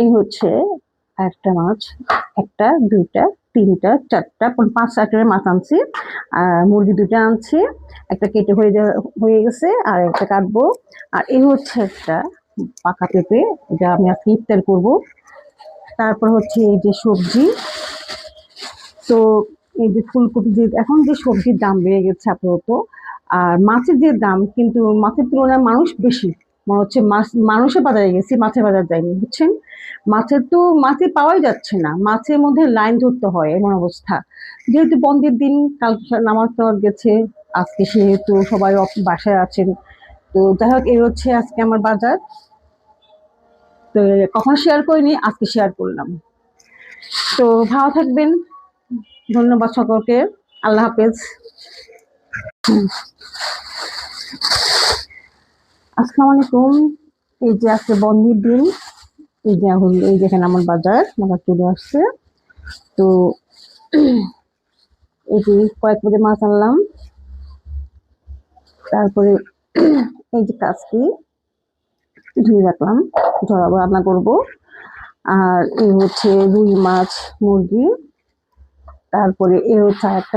এই হচ্ছে একটা মাছ, একটা দুইটা তিনটা চারটা পাঁচ আইটেমের মাছ আনছি। আর মুরগি দুইটা আনছি, একটা কেটে হয়ে গেছে আর একটা কাটবো। আর এই হচ্ছে একটা পাকা পেঁপে, এটা আমি আজকে ইফতার করবো। তারপর হচ্ছে এই যে সবজি, তো এই যে ফুলকপি, যে এখন যে সবজির দাম বেড়ে গেছে আপাতত, আর মাছের যে দাম, কিন্তু মাছের তুলনায় মানুষ বেশি। মনে হচ্ছে মাছ, মানুষের বাজারে গেছি, মাছের বাজার যায়নি, বুঝছেন। মাছে পাওয়াই যাচ্ছে না, মাছের মধ্যে লাইন ধরতে হয় এমন অবস্থা। যেহেতু বন্ধের দিন, কাল নামাজ টামাজ গেছে, আজকে সেহেতু সবাই বাসায় আছেন। তো যাই হোক, এই হচ্ছে আজকে আমার বাজার। তো কখনো শেয়ার করিনি, আজকে শেয়ার করলাম। তো ভালো থাকবেন, ধন্যবাদ সকলকে, আল্লাহ হাফেজ। আসসালামু আলাইকুম। এই যে আজকে বন্ধের দিন, এই যে এই যেখানে আমার বাজার চলে আসছে। তো এই যে কয়েক কেজি মাছ আনলাম, তারপরে এই যে কাজটি ধুয়ে রাখলাম, ঝরাবো, রান্না করব। আর এই হচ্ছে রুই মাছ, মুরগি। তারপরে এ হচ্ছে একটা